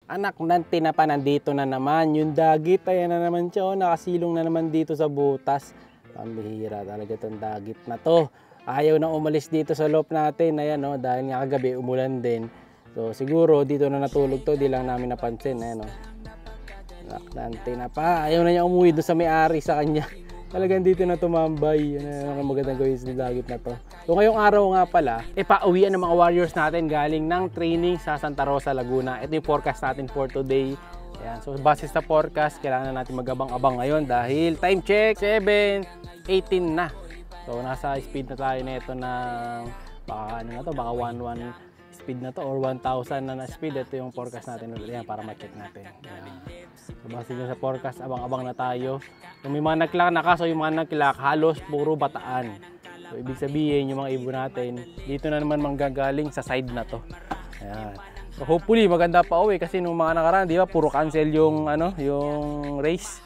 Anak ng tinapa, nandito na naman. Yung dagit, ayan na naman siya. Oh, nakasilong na naman dito sa butas. Pambihira talaga itong dagit na to. Ayaw na umalis dito sa loft natin. Ayan, oh, dahil nga kagabi umulan din. So siguro dito na natulog to. Di lang namin napansin. Ayan, oh. Anak ng tinapa. Ayaw na niya umuwi doon sa may-ari sa kanya. Talagang dito na tumambay. Yan ang magandang gawin sa dagit na to. So ngayong araw nga pala, pauwian ng mga warriors natin galing ng training sa Santa Rosa, Laguna. Ito yung forecast natin for today. Ayan. So base sa forecast, kailangan natin magabang-abang ngayon dahil time check, 7:18 na. So nasa speed na tayo nito ng baka ano na to, baka 11 speed na to or 1,000 na speed. Ito yung forecast natin ulit yan para ma-check natin. Ayan. So base sa forecast, abang-abang na tayo. Kung may mga nag-clock na kaso, yung mga nag-clock halos puro bataan. So ibig sabihin yung mga ibon natin dito na naman manggagaling sa side na to. Ayan. So hopefully maganda pa uwi kasi nung mga nakaraan, di ba, puro cancel yung ano, yung race,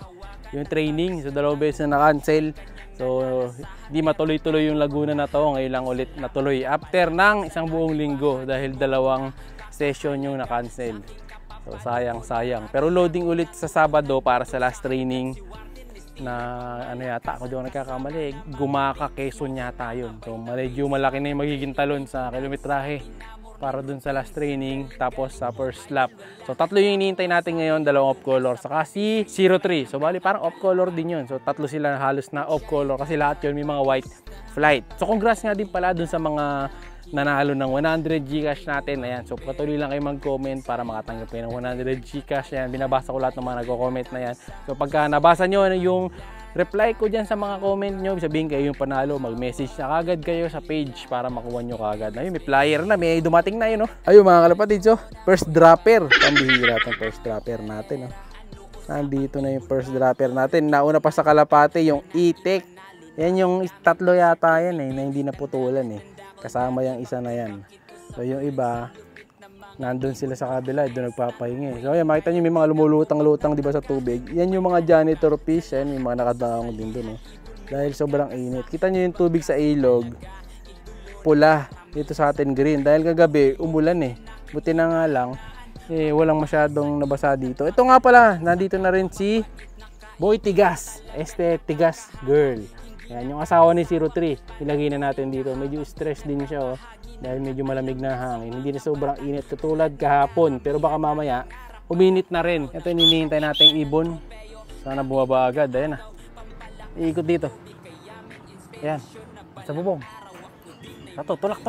yung training. So dalawang beses na na-cancel. So di matuloy-tuloy yung Laguna na to. Ngayon lang ulit natuloy after ng isang buong linggo dahil dalawang session yung na-cancel. So sayang. Pero loading ulit sa Sabado para sa last training na ano yata, ako di ako nagkakamali, Gumaka, Quezon yata yun. So medyo malaki na yung magiging talon sa kilometrahe para dun sa last training, tapos sa first lap. So tatlo yung hinihintay natin ngayon, dalawang off color, saka si 03. So bali parang off color din yun. So tatlo sila halos na off color kasi lahat yun may mga white flight. So congrats nga din pala dun sa mga nanalo ng 100 Gcash natin. Ayan, so patuloy lang kayo mag-comment para makatanggap kayo ng 100 Gcash. Ayan, binabasa ko lahat ng mga nagko-comment na yan. So pagka nabasa nyo yung reply ko dyan sa mga comment nyo, sabihin kayo yung panalo, mag-message na kagad kayo sa page para makuha nyo kagad. Ayun, may flyer na, may dumating na yun, no? Ayun mga kalapatid, so first dropper. Pambihira itong first dropper natin, no? Nandito na yung first dropper natin. Nauna pa sa kalapate yung itik. Yan yung tatlo yata yan eh, na hindi naputulan eh. Kasama yung isa na yan. So yung iba, nandun sila sa kabila, doon nagpapahinga. So ayan, makita nyo may mga lumulutang-lutang diba sa tubig. Yan yung mga janitor fish, yan, may mga nakadaong din doon. Dahil sobrang init. Kita nyo yung tubig sa ilog, pula. Dito sa atin green. Dahil kagabi, umulan eh. Buti na nga lang, walang masyadong nabasa dito. Ito nga pala, nandito na rin si Boy Tigas. Tigas girl. Yan, yung asawa ni 03, ilagay na natin dito. Medyo stress din siya, oh, dahil medyo malamig na hangin. Hindi na sobrang init katulad kahapon, pero baka mamaya uminit na rin. Ito yung hinihintay nating ibon. Sana bumaba agad. Ayan na. Iikot dito. Ayan. Sa bubong. Ito, tulak.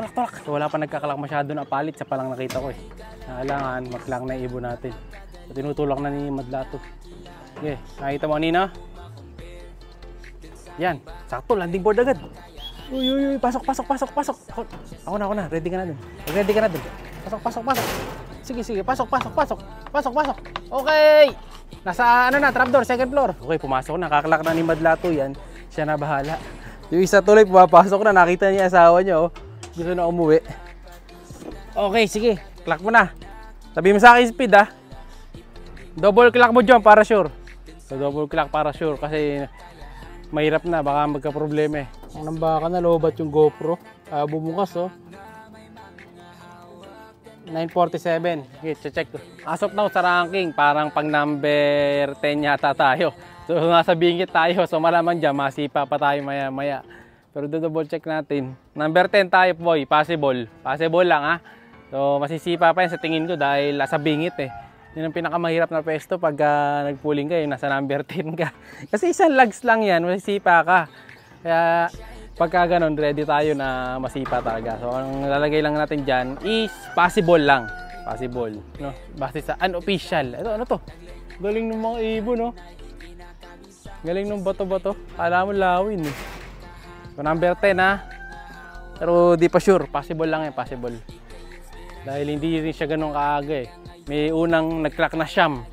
So, wala pa nagkakalak masyado na palit sa palang nakita ko eh. Kailangan maklak na yung ibon natin. So, tinutulak na ni Madlato. Okay, nakita mo kanina? Yan, sakto, landing board agad. Uy, pasok. Ako na, ready ka na dun. Pasok. Sige, pasok. Okay! Nasa ano na, trapdoor, second floor. Okay, pumasok na, kakalak na ni Madlato yan. Siya na bahala. Yung isa tuloy, pumapasok na, nakita niya asawa niya, oh. Gusto na umuwi. Okay, sige, clock mo na. Sabi mo sa akin speed, ha. Double clock mo dyan para sure. So, double clock para sure kasi mahirap na, baka magka-problema eh. Ang nambaka na, lobat yung GoPro. Bumukas, oh. 9:47. Okay, check ko. As of now sa ranking, parang pang number 10 yata tayo. So nasa bingit tayo. So malaman dyan, masipa pa tayo maya-maya. Pero double check natin. Number 10 tayo, boy. Possible. Possible lang, ha. So masisipa pa yan sa tingin ko dahil nasa bingit eh. Yun ang pinakamahirap na pwesto pag nagpuling ka, nasa number 10 ka. Kasi isang lags lang yan, masisipa ka. Kaya pagka ganun, ready tayo na masipa talaga. So ang lalagay lang natin dyan is possible lang. Possible. No? Basta sa unofficial. Ito, ano to? Galing ng mga ibon, no? Galing ng bato-bato. Kala mo lawin eh. So number 10 ha. Pero di pa sure. Possible lang yan, possible. Dahil hindi rin siya ganun kaaga eh. May unang nag-crack na siyam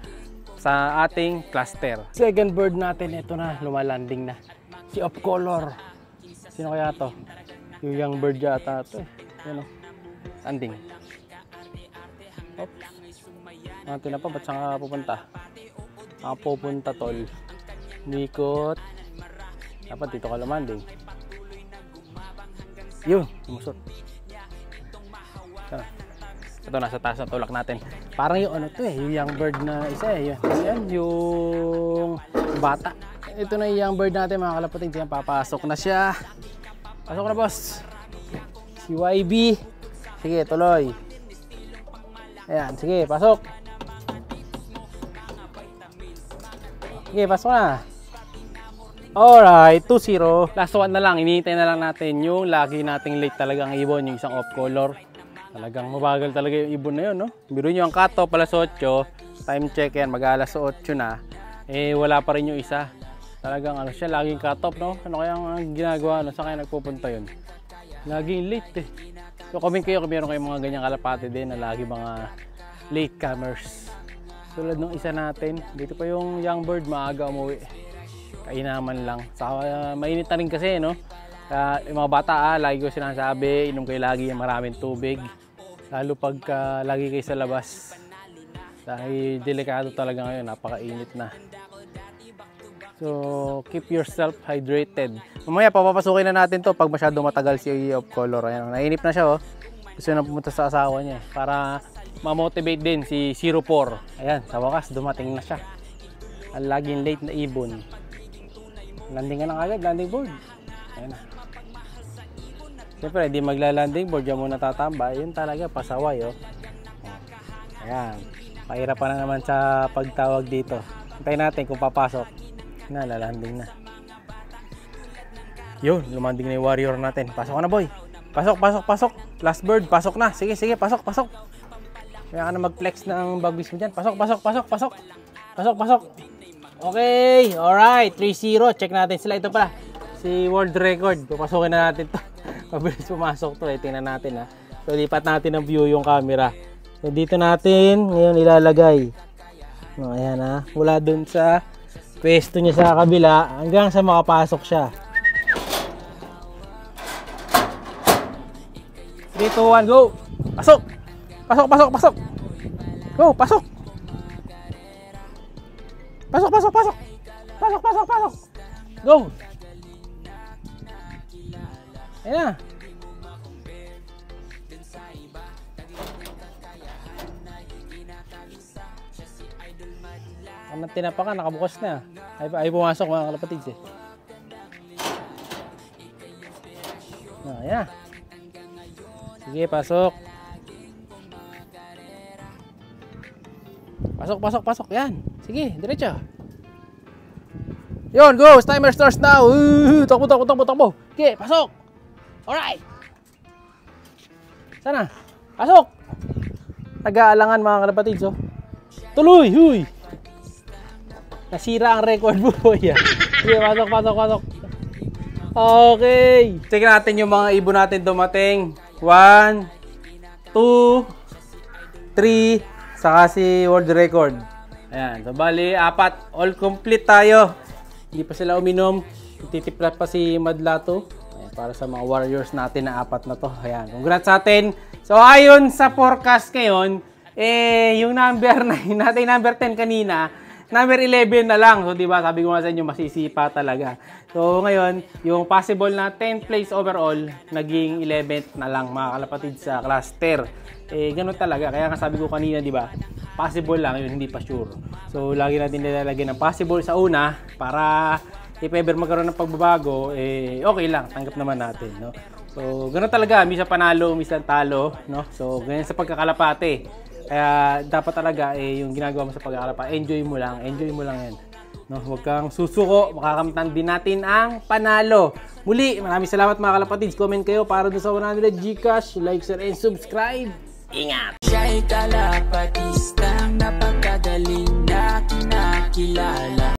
sa ating cluster. Second bird natin, ito na, lumalanding na. Si Off Color. Sino kaya to? Yung young bird yata ito eh. Yan o. Landing. Oops. Natin na pa, ba't saan ka pupunta? Pupunta tol. Nikot. Dapat dito ka lumanding. Yun, lumusot. Ito na, sa taas na tulak natin. Parang yung ano to yung young bird na isa eh. Yan, yung bata. Ito na yung young bird natin mga kalapatid. Yan, papasok na siya. Pasok na boss. Si YB. Sige, tuloy. Ayan, sige, pasok. Sige, pasok na. Alright, 2-0. Last one na lang, hinihintay na lang natin yung lagi nating late talagang ibon, yung isang off color. Talagang mabagal talaga yung ibon na yun, no? Biro nyo ang cut-off, alas 8, time check yan, mag-alas 8 na. Eh, wala pa rin yung isa. Talagang ano siya, laging cut-off, no? Ano kaya ang ginagawa, no? Saan kaya nagpupunta yun? Laging late, eh. So, comment kayo kung meron kayong mga ganyang kalapate din na lagi mga late comers. Tulad nung isa natin, dito pa yung young bird, maaga umuwi. Kainaman lang. Saka mainit na rin kasi, no? Yung mga bata, lagi ko sinasabi, inom kayo lagi ng maraming tubig. Lalo pagka lagi kayo sa labas. Dahil delikado talaga ngayon, napakainit na. So, keep yourself hydrated. Mamaya, papapasukin na natin to pag masyado matagal si off color. Ayan, nainip na siya, oh. Gusto na pumunta sa asawa niya, para ma-motivate din si 04. Ayan, sa wakas, dumating na siya. Ang laging late na ibon. Landing ka na agad, landing board. Ayan na. Siyempre, di magla-landing board, yan muna tatamba. Yun talaga, pasaway, oh. Ayan. Mahirap pa na naman sa pagtawag dito. Hintayin natin kung papasok. Na, lalanding na. Yun, lumanding na yung warrior natin. Pasok ka na, boy. Pasok, pasok, pasok. Last bird, pasok na. Sige, sige, pasok, pasok. Kaya ka na mag-flex ng bagwis mo dyan. Pasok, pasok, pasok, pasok. Pasok, pasok. Okay, alright. 3-0. Check natin sila. Ito pala, si world record. Papasukin na natin to. Mabilis pumasok to, eh. Tingnan natin, ha. So, lipat natin ang view yung camera. So, dito natin ngayon ilalagay. O, ayan, ha. Mula dun sa pwesto niya sa kabila hanggang sa makapasok siya. 3, 2, 1, go! Pasok! Pasok, pasok, pasok! Go, pasok! Pasok, pasok, pasok! Pasok, pasok, pasok! Go! Ayan na! Ang tinapakan, nakabukas na. Ay pumasok mga kalapatids, eh. Ayan. Sige, pasok. Pasok, pasok, pasok. Yan. Sige, diretso. Yun, go. Timer starts now. Takbo, takbo, takbo, takbo. Sige, pasok. Alright. Sana. Pasok. Nag-aalangan mga kalapatids, oh. Tuloy, huy. Nasira ang record mo, boy. Sige, pasok, pasok, pasok. Okay. Check natin yung mga ibon natin dumating. 1, 2, 3, saka si world record. Ayan. So, bali, 4. All complete tayo. Hindi pa sila uminom. Titiplat pa si Madlato. Ayan, para sa mga warriors natin na 4 na to. Ayan. Congrats sa atin. So, ayon sa forecast ngayon, yung number 9 natin, number 10 kanina, number 11 na lang. So, diba, sabi ko nga sa inyo, masisipa talaga. So, ngayon, yung possible na 10th place overall, naging 11th na lang mga kalapatid sa cluster. Ganun talaga. Kaya nga sabi ko kanina, diba, possible lang, yun, hindi pa sure. So, lagi natin nilalagay ng possible sa una, para if ever magkaroon ng pagbabago, okay lang, tanggap naman natin, no? So, ganun talaga, minsan panalo, minsan talo, no? So, ganyan sa pagkakalapate. Kaya dapat talaga yung ginagawa mo sa pagkakalapa, enjoy mo lang yan. No, huwag kang susuko, makakamtan din natin ang panalo. Muli, maraming salamat mga kalapatids. Comment kayo para doon sa 100 Gcash, like, share, and subscribe. Ingat!